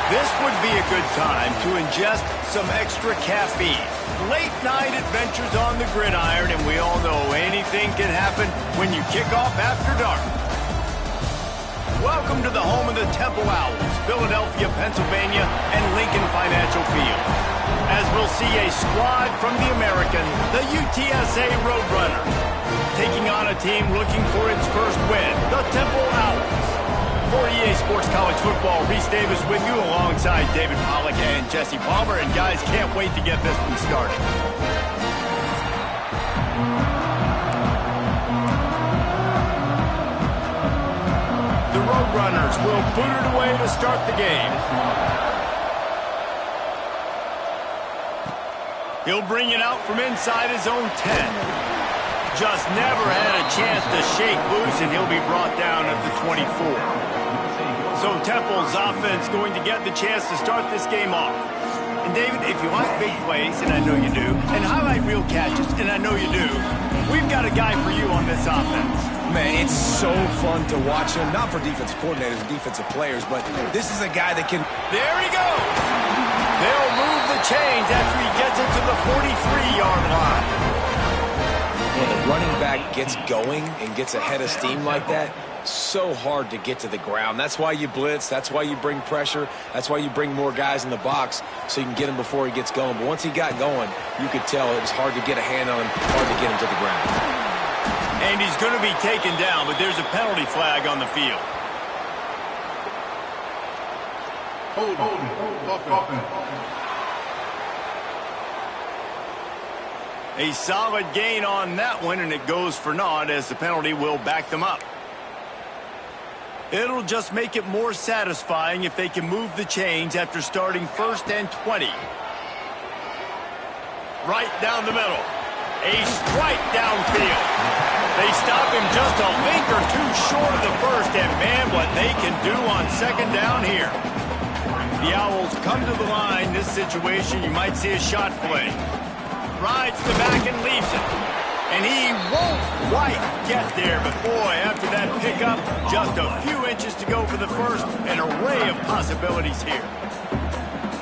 This would be a good time to ingest some extra caffeine. Late night adventures on the gridiron, and we all know anything can happen when you kick off after dark. Welcome to the home of the Temple Owls, Philadelphia, Pennsylvania, and Lincoln Financial Field. As we'll see a squad from the American, the UTSA Roadrunners, taking on a team looking for its first win, the Temple Owls. For EA Sports College Football, Reese Davis with you alongside David Pollack and Jesse Palmer. And guys, can't wait to get this one started. The Roadrunners will boot it away to start the game. He'll bring it out from inside his own 10. Just never had a chance to shake loose, and he'll be brought down at the 24. So Temple's offense going to get the chance to start this game off. And David, if you like big plays, and I know you do, and highlight reel catches, and I know you do, we've got a guy for you on this offense. Man, it's so fun to watch him, not for defensive coordinators and defensive players, but this is a guy that can... There he goes! They'll move the chains after he gets it to the 43-yard line. When the running back gets going and gets ahead of steam like that, so hard to get to the ground. That's why you blitz. That's why you bring pressure. That's why you bring more guys in the box so you can get him before he gets going. But once he got going, you could tell it was hard to get a hand on him, hard to get him to the ground. And he's going to be taken down, but there's a penalty flag on the field. Hold. A solid gain on that one, and it goes for naught as the penalty will back them up. It'll just make it more satisfying if they can move the chains after starting 1st and 20. Right down the middle. A strike downfield. They stop him just a link or two short of the first, and man, what they can do on 2nd down here. The Owls come to the line. This situation, you might see a shot play. Rides the back and leaves it. And he won't quite get there, but boy, after that pickup, just a few inches to go for the first, an array of possibilities here.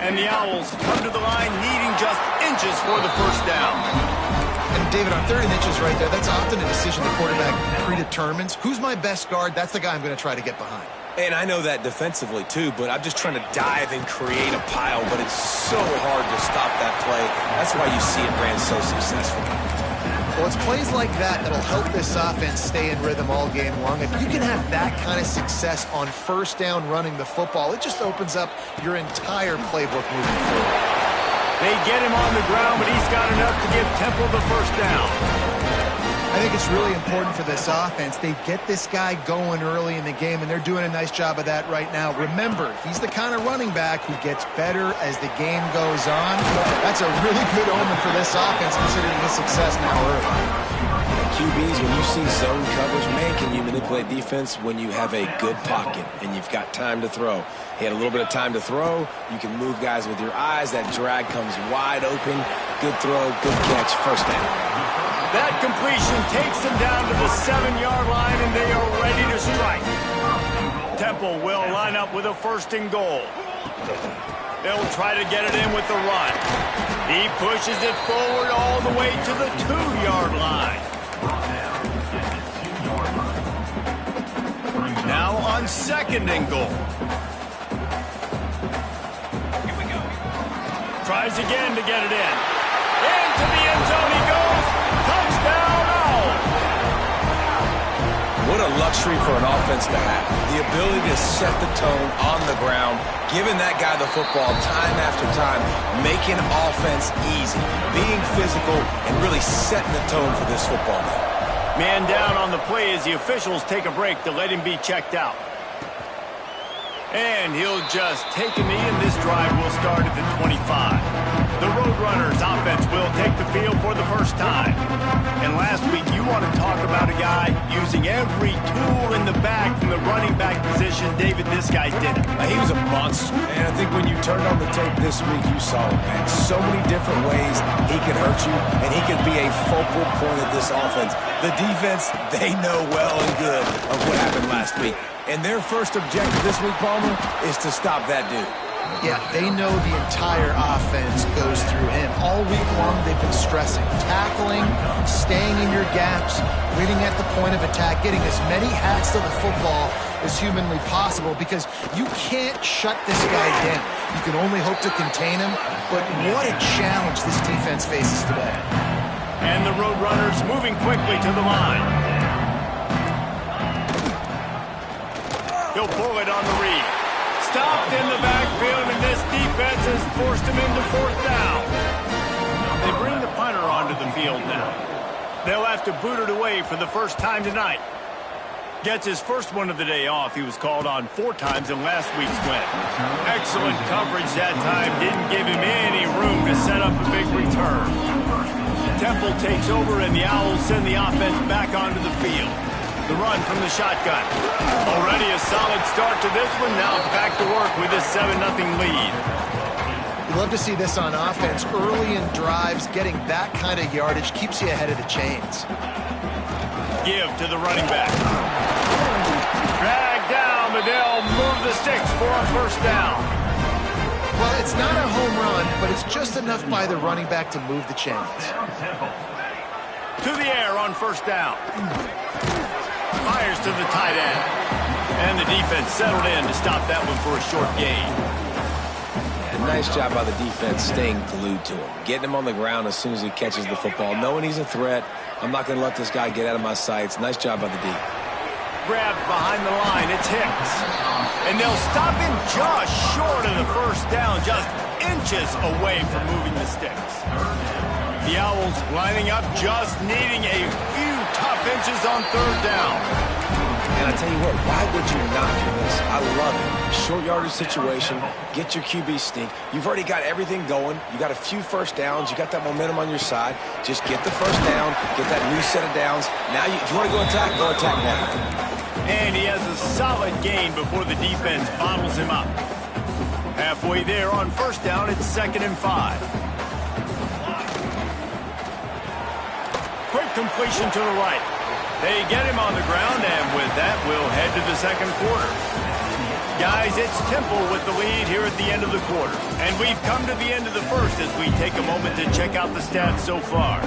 And the Owls come to the line needing just inches for the first down. And David, on 3rd and inches right there, that's often a decision the quarterback predetermines. Who's my best guard? That's the guy I'm going to try to get behind. And I know that defensively, too, but I'm just trying to dive and create a pile, but it's so hard to stop that play. That's why you see it ran so successful. Well, it's plays like that that'll help this offense stay in rhythm all game long. If you can have that kind of success on 1st down running the football, it just opens up your entire playbook moving forward. They get him on the ground, but he's got enough to give Temple the first down. I think it's really important for this offense. They get this guy going early in the game, and they're doing a nice job of that right now. Remember, he's the kind of running back who gets better as the game goes on. That's a really good omen for this offense, considering his success now early. QBs, when you see zone coverage, man, can you manipulate defense when you have a good pocket and you've got time to throw? He had a little bit of time to throw. You can move guys with your eyes. That drag comes wide open. Good throw, good catch, first down. That completion takes them down to the 7-yard line, and they are ready to strike. Temple will line up with a 1st and goal. They'll try to get it in with the run. He pushes it forward all the way to the 2-yard line. Now on 2nd and goal. Tries again to get it in. Into the end zone he goes. Touchdown, Owls. What a luxury for an offense to have. The ability to set the tone on the ground, giving that guy the football time after time, making offense easy, being physical, and really setting the tone for this football game. Man down on the play as the officials take a break to let him be checked out. And he'll just take a knee, and this drive will start at the 25. The Roadrunners offense will take the field for the first time. And last week, you want to talk about a guy using every tool in the bag from the running back position. David, this guy did it. He was a monster. And I think when you turned on the tape this week, you saw it, man. So many different ways he could hurt you, and he could be a focal point of this offense. The defense, they know well and good of what happened last week. And their first objective this week, Palmer, is to stop that dude. Yeah, they know the entire offense goes through him. All week long, they've been stressing, tackling, staying in your gaps, waiting at the point of attack, getting as many hats to the football as humanly possible, because you can't shut this guy down. You can only hope to contain him, but what a challenge this defense faces today. And the Roadrunners moving quickly to the line. He'll pull it on the read. Stopped in the backfield, and this defense has forced him into fourth down. They bring the punter onto the field now. They'll have to boot it away for the first time tonight. Gets his first one of the day off. He was called on 4 times in last week's win. Excellent coverage that time. Didn't give him any room to set up a big return. Temple takes over, and the Owls send the offense back onto the field. The run from the shotgun. Already a solid start to this one. Now back to work with this 7-0 lead. You love to see this on offense. Early in drives, getting that kind of yardage keeps you ahead of the chains. Give to the running back. Drag down, but they'll move the sticks for a first down. Well, it's not a home run, but it's just enough by the running back to move the chains. To the air on first down. Fires to the tight end. And the defense settled in to stop that one for a short gain. Yeah, nice job by the defense staying glued to him. Getting him on the ground as soon as he catches the football. Knowing he's a threat. I'm not going to let this guy get out of my sights. Nice job by the D. Grabbed behind the line. It's Hicks. And they'll stop him just short of the first down. Just inches away from moving the sticks. The Owls lining up, just needing a few tough inches on third down. And I tell you what, why would you not do this? I love it. Short yardage situation, get your QB stink. You've already got everything going. You got a few first downs. You got that momentum on your side. Just get the first down, get that new set of downs. Now, if you want to go attack now. And he has a solid gain before the defense bottles him up. Halfway there on first down, it's 2nd and 5. Quick completion to the right. They get him on the ground, and with that, we'll head to the second quarter. Guys, it's Temple with the lead here at the end of the quarter. And we've come to the end of the first as we take a moment to check out the stats so far.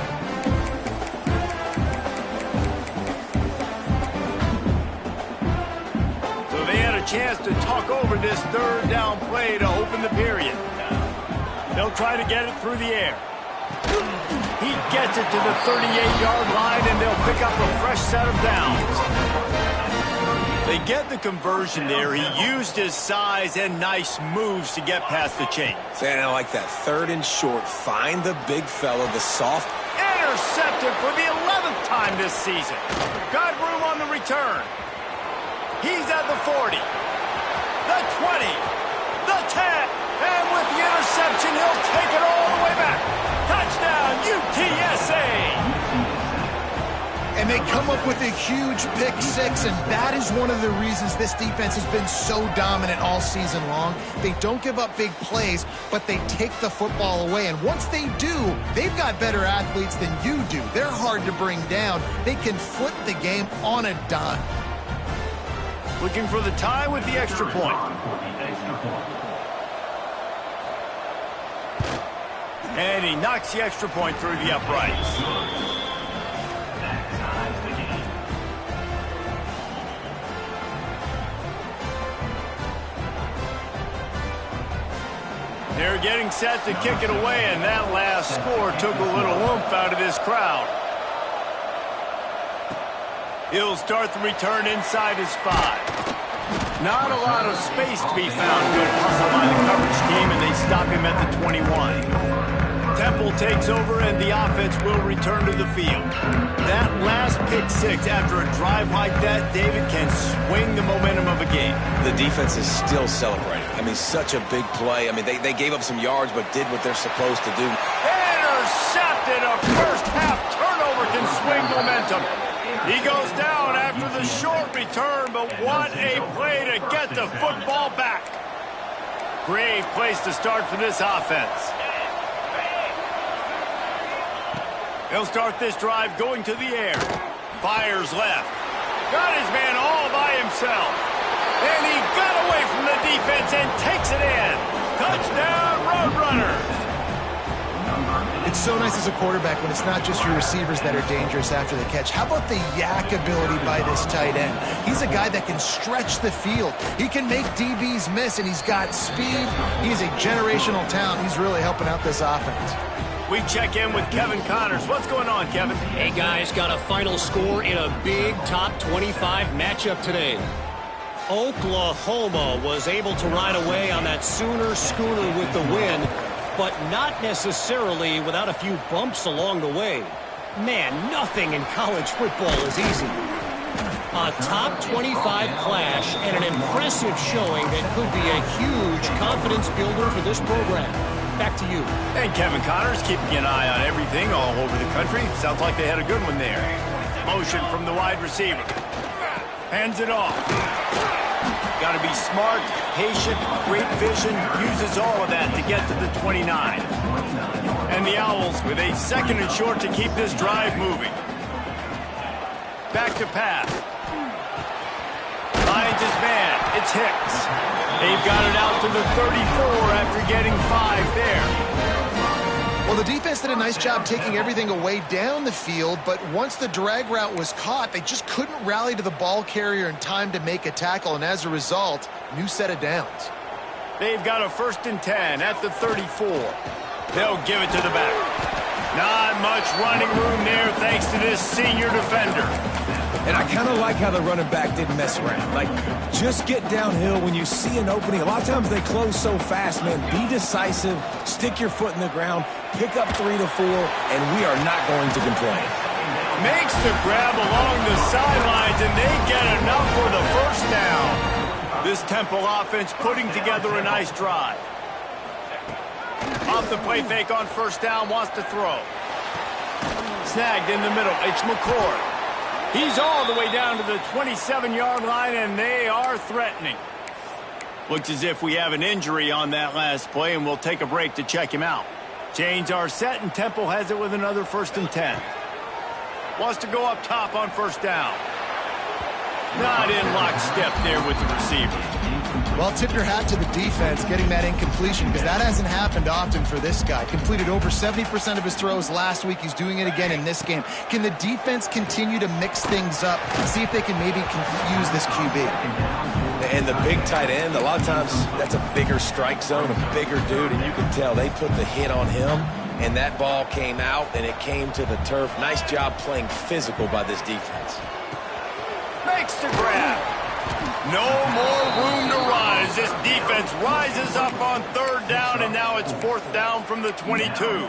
So they had a chance to talk over this third down play to open the period. They'll try to get it through the air. He gets it to the 38-yard line, and they'll pick up a fresh set of downs. They get the conversion there. He used his size and nice moves to get past the chains. And I like that. 3rd and short. Find the big fella, the soft. Intercepted for the 11th time this season. Got room on the return. He's at the 40, the 20, the 10, and with the interception, he'll take it all the way back. Touchdown, UTSA! And they come up with a huge pick 6, and that is one of the reasons this defense has been so dominant all season long. They don't give up big plays, but they take the football away. And once they do, they've got better athletes than you do. They're hard to bring down. They can flip the game on a dime. Looking for the tie with the extra point. And he knocks the extra point through the uprights. They're getting set to kick it away, and that last score took a little oomph out of this crowd. He'll start the return inside his 5. Not a lot of space to be found. Good hustle by the coverage team, and they stop him at the 21. Temple takes over, and the offense will return to the field. That last pick 6 after a drive like that, David, can swing the momentum of a game. The defense is still celebrating. I mean, such a big play. I mean, they gave up some yards, but did what they're supposed to do. Intercepted! A first-half turnover can swing momentum. He goes down after the short return, but what a play to get the football back. Great place to start for this offense. He'll start this drive going to the air. Fires left. Got his man all by himself. And he got away from the defense and takes it in. Touchdown, Roadrunners! It's so nice as a quarterback when it's not just your receivers that are dangerous after the catch. How about the yak ability by this tight end? He's a guy that can stretch the field. He can make DBs miss, and he's got speed. He's a generational talent. He's really helping out this offense. We check in with Kevin Connors. What's going on, Kevin? Hey, guys, got a final score in a big top 25 matchup today. Oklahoma was able to ride away on that Sooner schooner with the win, but not necessarily without a few bumps along the way. Man, nothing in college football is easy. A top 25 clash and an impressive showing that could be a huge confidence builder for this program. Back to you. And Kevin Connors keeping an eye on everything all over the country. Sounds like they had a good one there. Motion from the wide receiver. Hands it off. Got to be smart, patient, great vision. Uses all of that to get to the 29. And the Owls with a 2nd and short to keep this drive moving. Back to pass. Finds his man. It's Hicks. They've got it out to the 34 after getting 5 there. Well, the defense did a nice job taking everything away down the field, but once the drag route was caught, they just couldn't rally to the ball carrier in time to make a tackle, and as a result, new set of downs. They've got a 1st and 10 at the 34. They'll give it to the back. Not much running room there thanks to this senior defender. And I kind of like how the running back didn't mess around. Like, just get downhill when you see an opening. A lot of times they close so fast, man. Be decisive, stick your foot in the ground, pick up 3 to 4, and we are not going to complain. Makes the grab along the sidelines, and they get enough for the 1st down. This Temple offense putting together a nice drive. Off the play fake on 1st down, wants to throw. Snagged in the middle. It's McCord. He's all the way down to the 27-yard line, and they are threatening. Looks as if we have an injury on that last play, and we'll take a break to check him out. Chains are set, and Temple has it with another 1st and 10. Wants to go up top on 1st down. Not in lockstep there with the receiver. Well, tip your hat to the defense getting that incompletion, because that hasn't happened often for this guy. Completed over 70% of his throws last week. He's doing it again in this game. Can the defense continue to mix things up, see if they can maybe confuse this QB? And the big tight end, a lot of times that's a bigger strike zone, a bigger dude, and you can tell they put the hit on him, and that ball came out, and it came to the turf. Nice job playing physical by this defense. Makes the grab. No more room to run as this defense rises up on 3rd down, and now it's 4th down from the 22.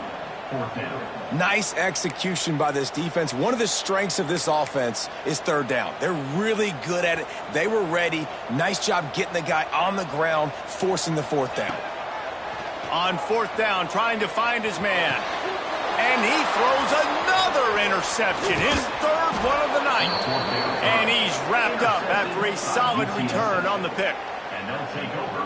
Nice execution by this defense. One of the strengths of this offense is 3rd down. They're really good at it. They were ready. Nice job getting the guy on the ground, forcing the 4th down. On 4th down, trying to find his man. And he throws another interception, his 3rd one of the night. And he's wrapped up after a solid return on the pick.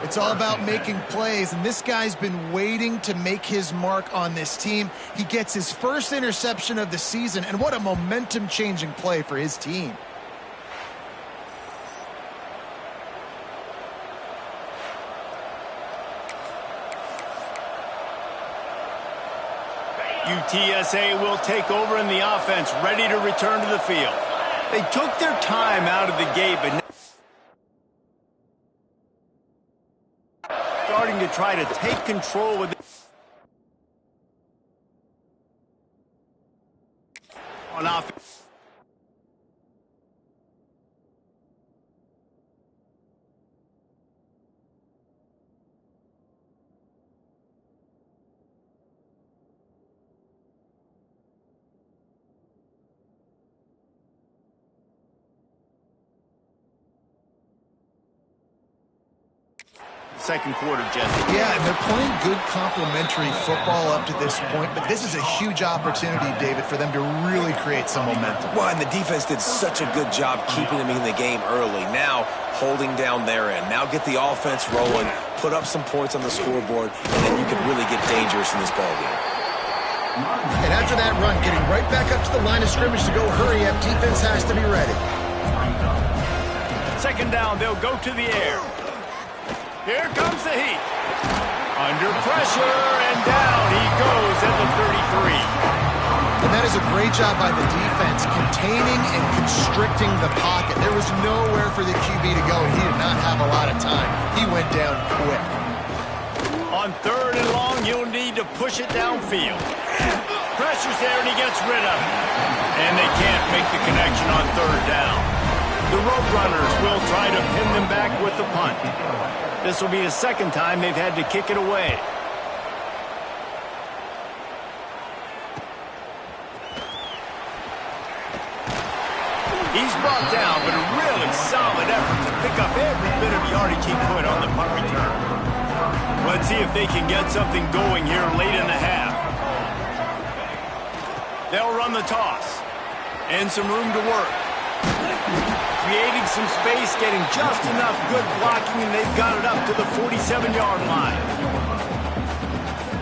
It's all about making plays, and this guy's been waiting to make his mark on this team. He gets his 1st interception of the season, and what a momentum-changing play for his team. UTSA will take over in the offense, ready to return to the field. They took their time out of the gate, but now starting to try to take control with it. On offense. Second quarter, Jesse. Yeah, and they're playing good complementary football up to this point, but this is a huge opportunity, David, for them to really create some momentum. Well, and the defense did such a good job keeping them in the game early. Now, holding down their end. Now get the offense rolling, put up some points on the scoreboard, and then you can really get dangerous in this ballgame. And after that run, getting right back up to the line of scrimmage to go hurry up, defense has to be ready. 2nd down, they'll go to the air. Here comes the heat. Under pressure, and down he goes at the 33. And that is a great job by the defense, containing and constricting the pocket. There was nowhere for the QB to go. He did not have a lot of time. He went down quick. On 3rd and long, you'll need to push it downfield. Pressure's there, and he gets rid of it. And they can't make the connection on 3rd down. The Roadrunners will try to pin them back with the punt. This will be the 2nd time they've had to kick it away. He's brought down, but a really solid effort to pick up every bit of yardage he could on the punt return. Let's see if they can get something going here late in the half. They'll run the toss. And some room to work. Creating some space, getting just enough good blocking, and they've got it up to the 47-yard line.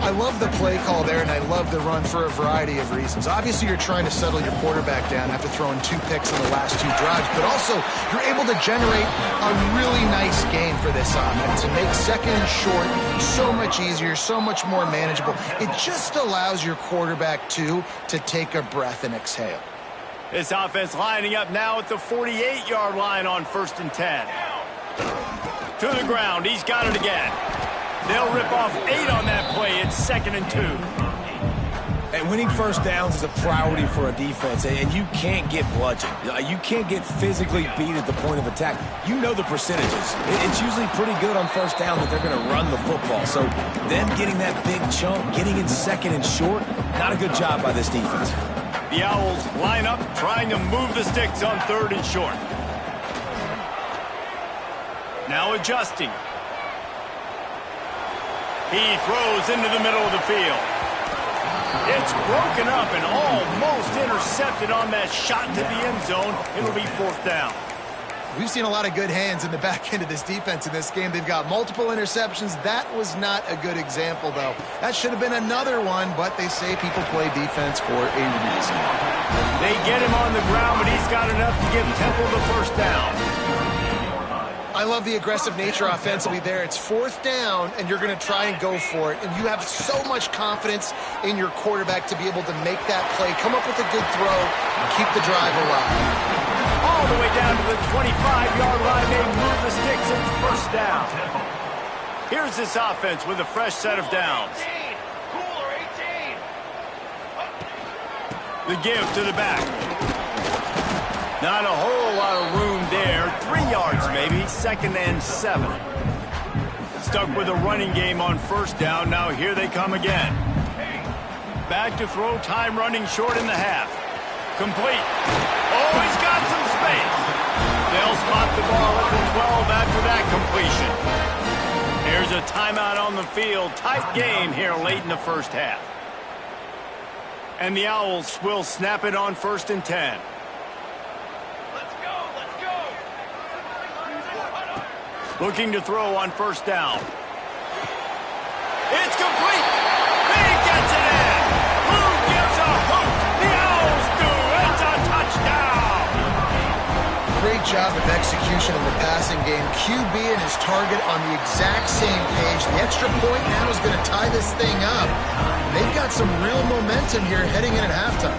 I love the play call there, and I love the run for a variety of reasons. Obviously, you're trying to settle your quarterback down after throwing 2 picks in the last 2 drives, but also you're able to generate a really nice game for this offense and make 2nd and short so much easier, so much more manageable. It just allows your quarterback, too, to take a breath and exhale. This offense lining up now at the 48-yard line on 1st and 10. To the ground. He's got it again. They'll rip off 8 on that play. It's 2nd and 2. And winning 1st downs is a priority for a defense, and you can't get bludgeoned. You can't get physically beat at the point of attack. You know the percentages. It's usually pretty good on 1st down that they're going to run the football. So them getting that big chunk, getting in 2nd and short, not a good job by this defense. The Owls line up, trying to move the sticks on 3rd and short. Now adjusting. He throws into the middle of the field. It's broken up and almost intercepted on that shot to the end zone. It'll be 4th down. We've seen a lot of good hands in the back end of this defense in this game. They've got multiple interceptions. That was not a good example, though. That should have been another one, but they say people play defense for a reason. They get him on the ground, but he's got enough to give Temple the 1st down. I love the aggressive nature offensively there. It's 4th down, and you're going to try and go for it. And you have so much confidence in your quarterback to be able to make that play, come up with a good throw, and keep the drive alive. All the way down to the 25-yard line. They move the sticks. It's 1st down. Here's this offense with a fresh set of downs. The give to the back. Not a whole lot of room there. 3 yards maybe. 2nd and 7. Stuck with a running game on 1st down. Now here they come again. Back to throw. Time running short in the half. Complete. Oh, he's got some space. They'll spot the ball at the 12 after that completion. Here's a timeout on the field. Tight game here late in the 1st half. And the Owls will snap it on 1st and 10. Looking to throw on 1st down. It's complete. He gets it in. Who gives a hoot? The Owls do. It's a touchdown. Great job of execution in the passing game. QB and his target on the exact same page. The extra point now is going to tie this thing up. They've got some real momentum here heading in at halftime.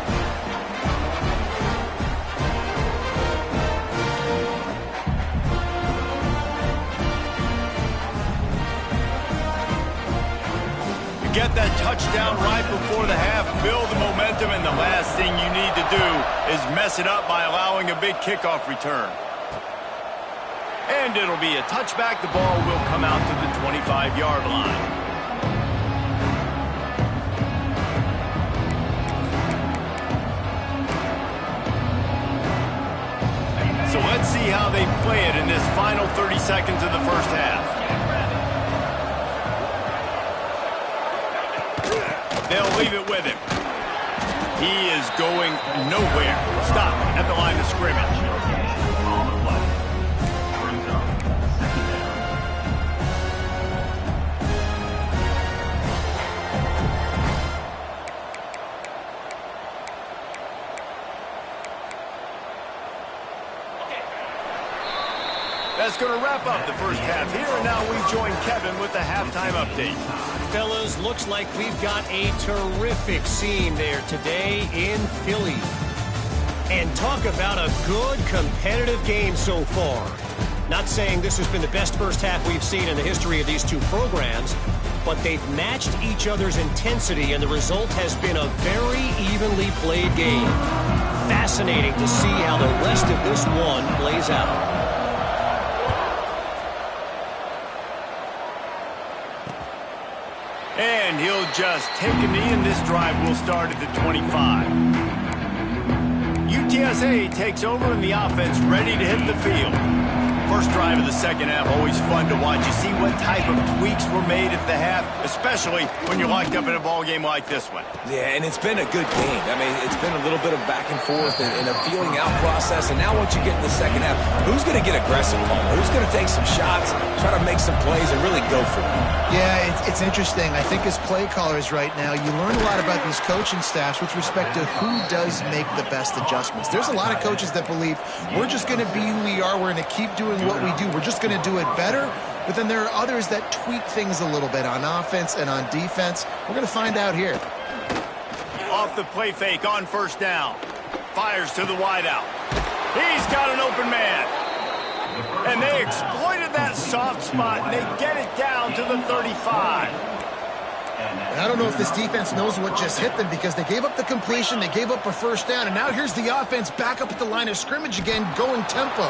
Get that touchdown right before the half, build the momentum, and the last thing you need to do is mess it up by allowing a big kickoff return. And it'll be a touchback. The ball will come out to the 25-yard line. So let's see how they play it in this final 30 seconds of the 1st half. They'll leave it with him. He is going nowhere. Stop at the line of scrimmage. That's going to wrap up the first half here, and now we join Kevin with the halftime update. Fellas, looks like we've got a terrific scene there today in Philly. And talk about a good competitive game so far. Not saying this has been the best first half we've seen in the history of these two programs, but they've matched each other's intensity, and the result has been a very evenly played game. Fascinating to see how the rest of this one plays out. And he'll just take a knee, and this drive will start at the 25. UTSA takes over, and the offense ready to hit the field. First drive of the second half, always fun to watch. You see what type of tweaks were made at the half, especially when you're locked up in a ball game like this one. Yeah, and it's been a good game. I mean, it's been a little bit of back and forth and a feeling out process. And now once you get in the second half, who's going to get aggressive, Paul? Who's going to take some shots, try to make some plays, and really go for it? Yeah, it's interesting. I think as play callers right now, you learn a lot about these coaching staffs with respect to who does make the best adjustments. There's a lot of coaches that believe we're just going to be who we are. We're going to keep doing what we do. We're just going to do it better. But then there are others that tweak things a little bit on offense and on defense. We're going to find out here. Off the play fake on first down. Fires to the wideout. He's got an open man. And they exploited that soft spot, and they get it down to the 35. And I don't know if this defense knows what just hit them, because they gave up the completion, they gave up a first down, and now here's the offense back up at the line of scrimmage again, going tempo.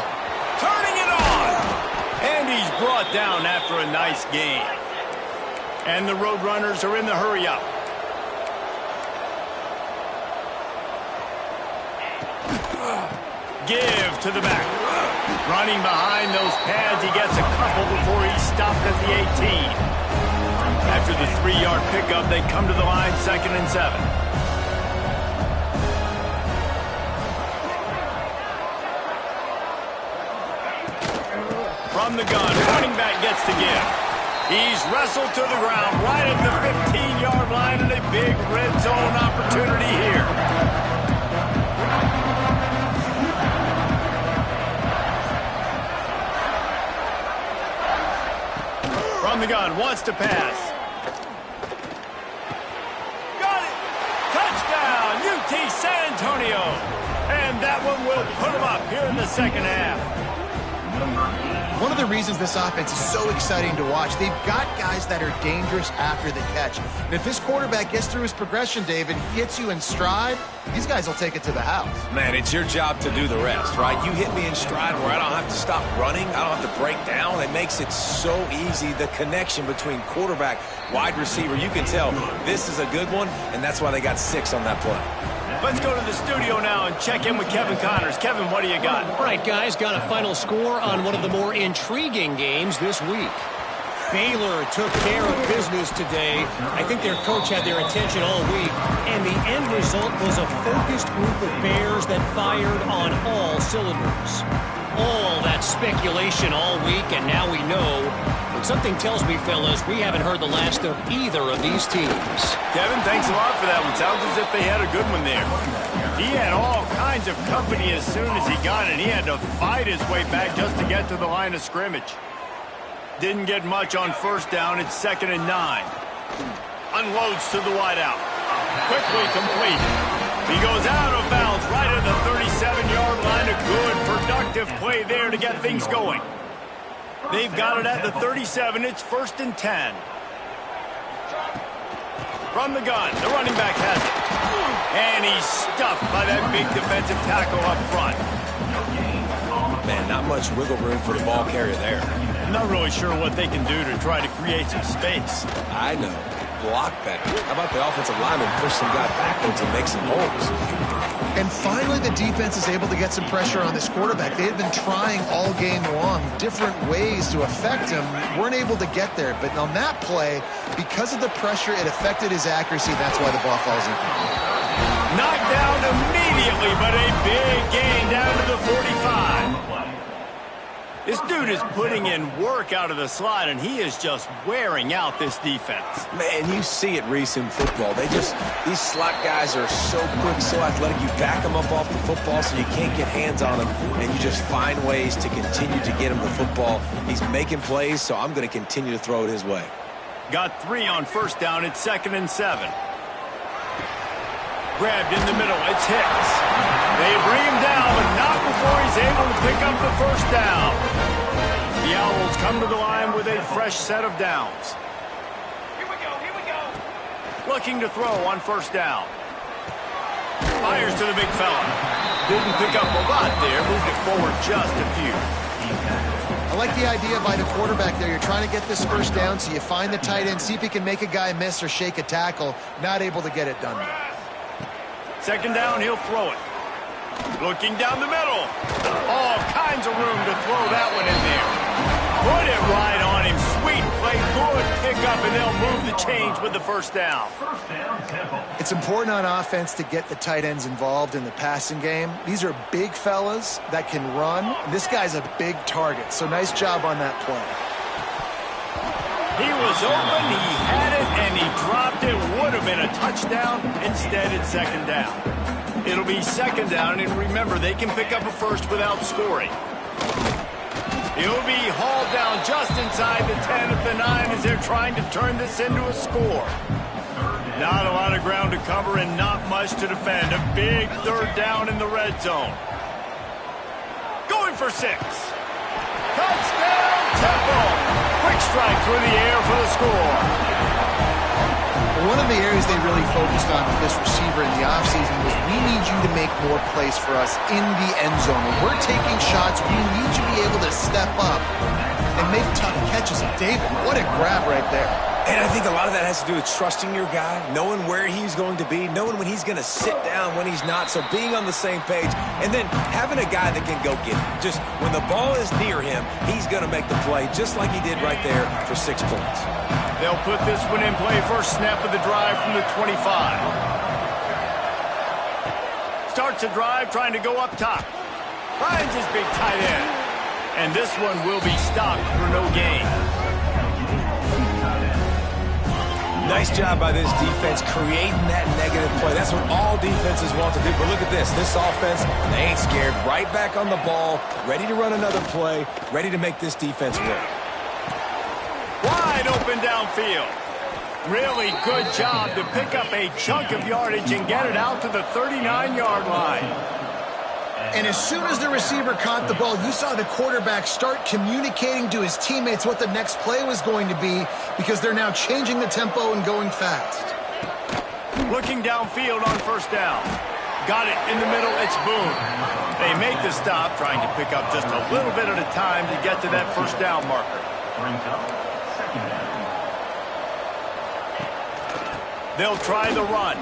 Turning it on! And he's brought down after a nice gain. And the Roadrunners are in the hurry-up. Give to the back. Running behind those pads, he gets a couple before he's stopped at the 18. After the 3-yard pickup, they come to the line, 2nd and 7. From the gun, running back gets to give. He's wrestled to the ground right at the 15-yard line, and a big red zone opportunity here. From the gun, wants to pass. Got it! Touchdown, UT San Antonio! And that one will put them up here in the second half. One of the reasons this offense is so exciting to watch, they've got guys that are dangerous after the catch. And if this quarterback gets through his progression, David, gets you in stride, these guys will take it to the house. Man, it's your job to do the rest, right? You hit me in stride where I don't have to stop running. I don't have to break down. It makes it so easy, the connection between quarterback, wide receiver. You can tell this is a good one, and that's why they got 6 on that play. Let's go to the studio now and check in with Kevin Connors. Kevin, what do you got? All right, guys, got a final score on one of the more intriguing games this week. Baylor took care of business today. I think their coach had their attention all week, and the end result was a focused group of Bears that fired on all cylinders. All that speculation all week, and now we know. But something tells me, fellas, we haven't heard the last of either of these teams. Kevin, thanks a lot for that one. Sounds as if they had a good one there. He had all kinds of company as soon as he got it. He had to fight his way back just to get to the line of scrimmage. Didn't get much on first down. It's 2nd and 9. Unloads to the wideout. Quickly complete. He goes out of bounds right at the 37-yard line. A good, productive play there to get things going. They've got it at the 37. It's 1st and 10. From the gun, the running back has it. And he's stuffed by that big defensive tackle up front. Man, not much wiggle room for the ball carrier there. I'm not really sure what they can do to try to create some space. I know. Block better. How about the offensive lineman push some guy backwards and make some holes? And finally, the defense is able to get some pressure on this quarterback. They had been trying all game long different ways to affect him. Weren't able to get there. But on that play, because of the pressure, it affected his accuracy. That's why the ball falls in. Knocked down immediately, but a big gain down to the 45. This dude is putting in work out of the slot, and he is just wearing out this defense. Man, you see it, Reese, in football. These slot guys are so quick, so athletic. You back them up off the football so you can't get hands on them, and you just find ways to continue to get him the football. He's making plays, so I'm going to continue to throw it his way. Got 3 on first down. It's 2nd and 7. Grabbed in the middle. It's Hicks. They bring him down, but not before he's able to pick up the first down. The Owls come to the line with a fresh set of downs. Here we go. Looking to throw on first down. Fires to the big fella. Didn't pick up a lot there. Moved it forward just a few. I like the idea by the quarterback there. You're trying to get this first down, so you find the tight end, see if he can make a guy miss or shake a tackle. Not able to get it done. 2nd down, he'll throw it. Looking down the middle. All kinds of room to throw that one in there. Put it right on him. Sweet play, good pickup, and they'll move the chains with the first down. It's important on offense to get the tight ends involved in the passing game. These are big fellas that can run. This guy's a big target, so nice job on that play. He was open, he had it, and he dropped it. Would have been a touchdown. Instead, it's 2nd down. It'll be 2nd down, and remember, they can pick up a first without scoring. He'll be hauled down just inside the 10 at the 9 as they're trying to turn this into a score. Not a lot of ground to cover and not much to defend. A big 3rd down in the red zone. Going for 6. Touchdown, Temple! Quick strike through the air for the score. One of the areas they really focused on with this receiver in the offseason was we need you to make more plays for us in the end zone. When we're taking shots, we need you to be able to step up and make tough catches. David, what a grab right there. And I think a lot of that has to do with trusting your guy, knowing where he's going to be, knowing when he's going to sit down, when he's not, so being on the same page, and then having a guy that can go get it. Just when the ball is near him, he's going to make the play, just like he did right there for 6 points. They'll put this one in play. First snap of the drive from the 25. Starts a drive trying to go up top. Finds his big tight end. And this one will be stopped for no gain. Nice job by this defense creating that negative play. That's what all defenses want to do. But look at this. This offense, they ain't scared. Right back on the ball, ready to run another play, ready to make this defense work. Wide open downfield. Really good job to pick up a chunk of yardage and get it out to the 39-yard line. And as soon as the receiver caught the ball, you saw the quarterback start communicating to his teammates what the next play was going to be because they're now changing the tempo and going fast. Looking downfield on first down. Got it in the middle. It's Boone. They make the stop, trying to pick up just a little bit at a time to get to that first down marker. They'll try the run.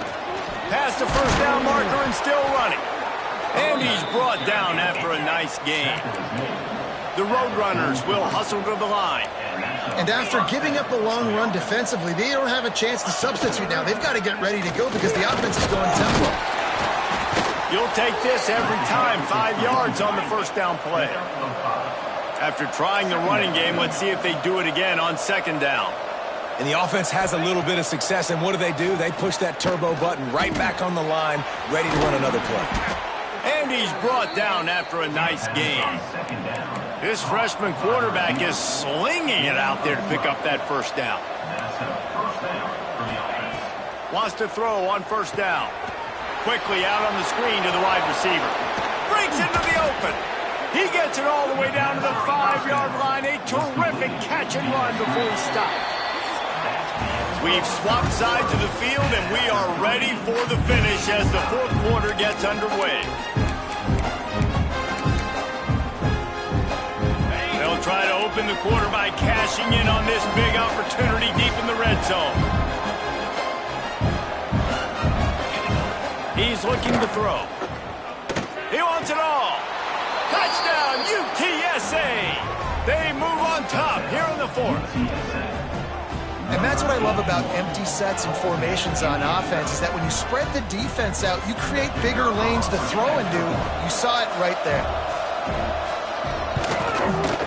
Past the first down marker and still running. And he's brought down after a nice gain. The Roadrunners will hustle to the line. And after giving up a long run defensively, they don't have a chance to substitute now. They've got to get ready to go because the offense is going tempo. You'll take this every time. 5 yards on the first down play. After trying the running game, let's see if they do it again on 2nd down. And the offense has a little bit of success, and what do? They push that turbo button right back on the line, ready to run another play. And he's brought down after a nice gain. This freshman quarterback is slinging it out there to pick up that first down. Wants to throw on first down. Quickly out on the screen to the wide receiver. Breaks into the open. He gets it all the way down to the 5-yard line. A terrific catch and run before he stops. We've swapped sides of the field, and we are ready for the finish as the 4th quarter gets underway. They'll try to open the quarter by cashing in on this big opportunity deep in the red zone. He's looking to throw. He wants it all. Touchdown, UTSA! They move on top here in the 4th. And that's what I love about empty sets and formations on offense is that when you spread the defense out, you create bigger lanes to throw into. You saw it right there.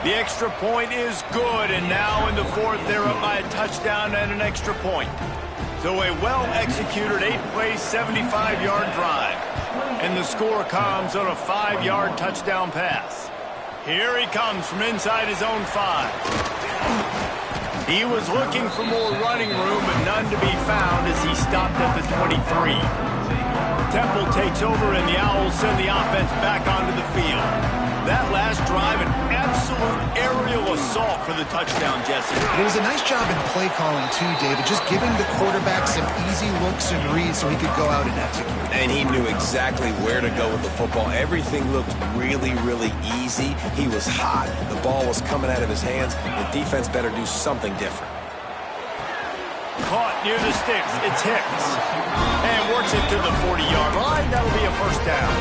The extra point is good, and now in the fourth, they're up by a touchdown and an extra point. So a well-executed 8-play, 75-yard drive. And the score comes on a 5-yard touchdown pass. Here he comes from inside his own 5. He was looking for more running room, but none to be found as he stopped at the 23. Temple takes over, and the Owls send the offense back onto the field. That last drive, an absolute aerial assault for the touchdown, Jesse. It was a nice job in play calling, too, David, just giving the quarterback some easy looks and reads so he could go out and execute. And he knew exactly where to go with the football. Everything looked really, really easy. He was hot. The ball was coming out of his hands. The defense better do something different. Caught near the sticks. It's Hicks. And works it to the 40-yard line. That'll be a first down.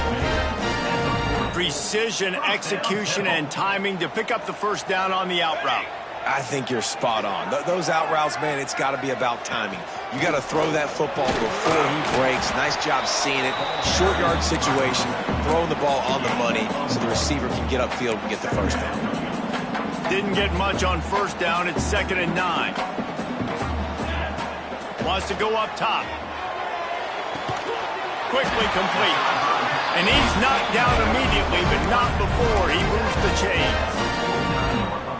Precision, execution, and timing to pick up the first down on the out route. I think you're spot on. Those out routes, man, it's got to be about timing. You got to throw that football before he breaks. Nice job seeing it. Short yard situation, throwing the ball on the money so the receiver can get upfield and get the first down. Didn't get much on first down. It's 2nd and 9. Wants to go up top. Quickly complete. And he's knocked down immediately, but not before he moves the chains.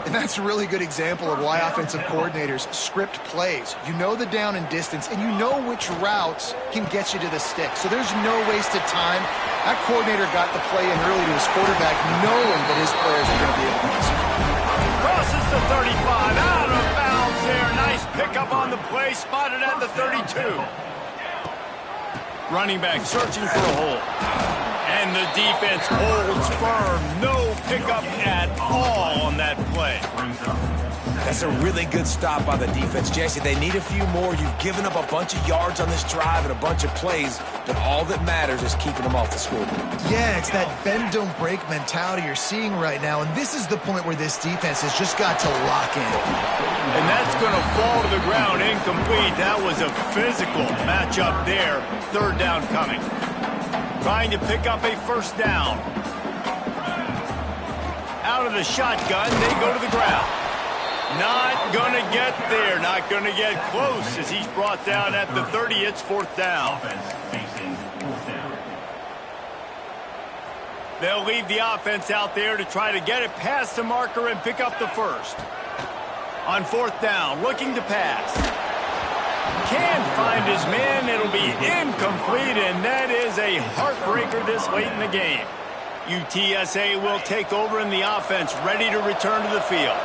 And that's a really good example of why offensive coordinators script plays. You know the down and distance, and you know which routes can get you to the stick. So there's no wasted time. That coordinator got the play in early to his quarterback, knowing that his players were going to be able to execute. Crosses the 35, out of bounds there. Nice pickup on the play, spotted at the 32. Running back searching for a hole. And the defense holds firm. No pickup at all on that play. That's a really good stop by the defense, Jesse. They need a few more. You've given up a bunch of yards on this drive and a bunch of plays, but all that matters is keeping them off the scoreboard. Yeah, it's that bend, don't break mentality you're seeing right now, and this is the point where this defense has just got to lock in. And that's going to fall to the ground incomplete. That was a physical matchup there. 3rd down coming. Trying to pick up a first down. Out of the shotgun, they go to the ground. Not going to get there. Not going to get close as he's brought down at the 30. It's 4th down. They'll leave the offense out there to try to get it past the marker and pick up the first. On 4th down, looking to pass. Can't find his man. It'll be incomplete, and that is a heartbreaker this late in the game. UTSA will take over in the offense, ready to return to the field.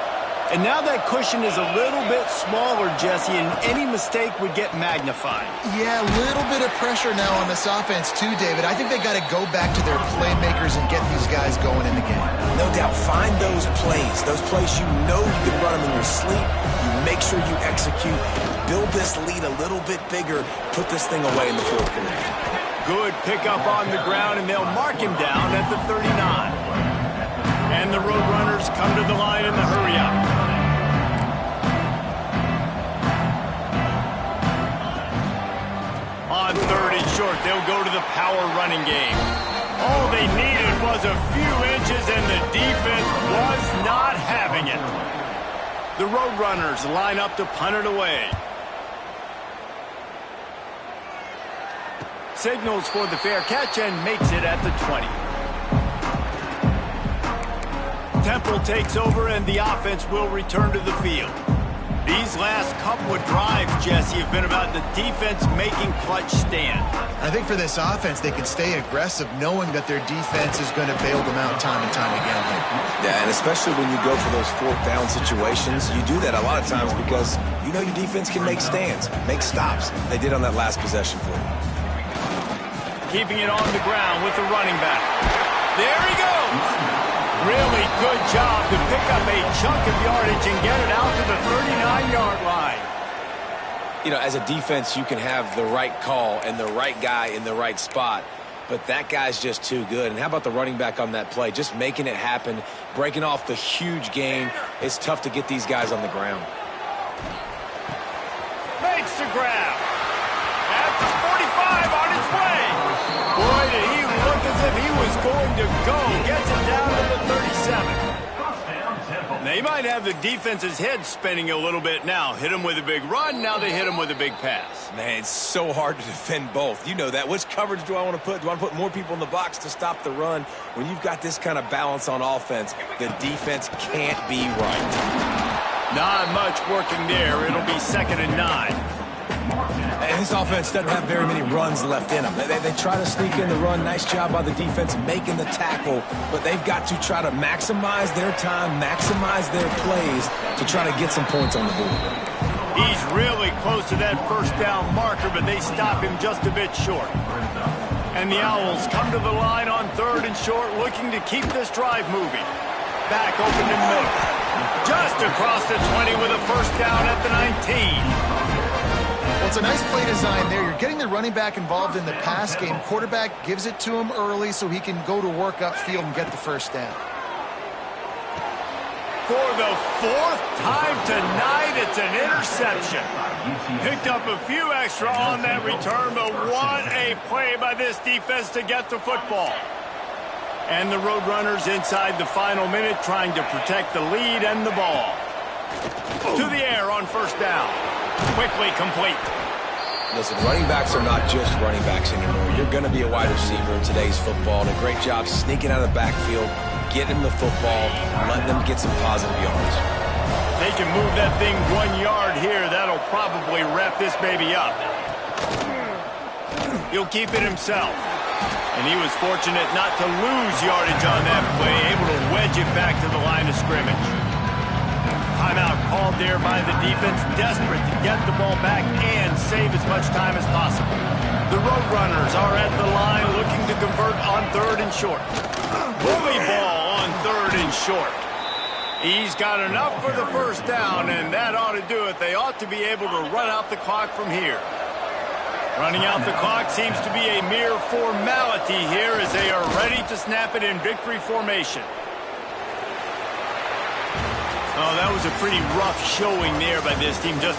And now that cushion is a little bit smaller, Jesse, and any mistake would get magnified. Yeah, a little bit of pressure now on this offense too, David. I think they got to go back to their playmakers and get these guys going in the game. No doubt, find those plays you know you can run them in your sleep. You make sure you execute, build this lead a little bit bigger, put this thing away in the 4th quarter. Good pickup on the ground, and they'll mark him down at the 39. And the Roadrunners come to the line in the hurry-up. On 3rd and short, they'll go to the power running game. All they needed was a few inches, and the defense was not having it. The Roadrunners line up to punt it away. Signals for the fair catch and makes it at the 20. Temple takes over, and the offense will return to the field. These last couple of drives, Jesse, have been about the defense making clutch stand. I think for this offense, they can stay aggressive knowing that their defense is going to bail them out time and time again. Yeah, and especially when you go for those 4th down situations, you do that a lot of times because you know your defense can make stands, make stops. They did on that last possession for you. Keeping it on the ground with the running back. There he goes! Really good job to pick up a chunk of yardage and get it out to the 39-yard line. You know, as a defense, you can have the right call and the right guy in the right spot, but that guy's just too good. And how about the running back on that play? Just making it happen, breaking off the huge gain. It's tough to get these guys on the ground. Makes the grab. At the 45 on his way. Boy, did he look as if he was going to go. Gets it down to the 37. They might have the defense's head spinning a little bit now. Hit him with a big run, now they hit him with a big pass. Man, it's so hard to defend both. You know that. Which coverage do I want to put? Do I want to put more people in the box to stop the run? When you've got this kind of balance on offense, the defense can't be right. Not much working there. It'll be 2nd and 9. And this offense doesn't have very many runs left in them. They try to sneak in the run. Nice job by the defense making the tackle. But they've got to try to maximize their time, maximize their plays to try to get some points on the board. He's really close to that first down marker, but they stop him just a bit short. And the Owls come to the line on 3rd and short, looking to keep this drive moving. Back open in the middle. Just across the 20 with a first down at the 19. Well, it's a nice play design there. You're getting the running back involved in the pass game. Quarterback gives it to him early so he can go to work upfield and get the first down. For the 4th time tonight, it's an interception. Picked up a few extra on that return, but what a play by this defense to get the football. And the Roadrunners inside the final minute trying to protect the lead and the ball. To the air on first down. Quickly complete. Listen, running backs are not just running backs anymore. You're going to be a wide receiver in today's football. And a great job sneaking out of the backfield, getting the football, letting them get some positive yards. They can move that thing 1 yard here. That'll probably wrap this baby up. He'll keep it himself. And he was fortunate not to lose yardage on that play, able to wedge it back to the line of scrimmage. Timeout called there by the defense, desperate to get the ball back and save as much time as possible. The Roadrunners are at the line looking to convert on 3rd and short. Bully ball on 3rd and short. He's got enough for the first down, and that ought to do it. They ought to be able to run out the clock from here. Running out the clock seems to be a mere formality here as they are ready to snap it in victory formation. Oh, that was a pretty rough showing there by this team. Just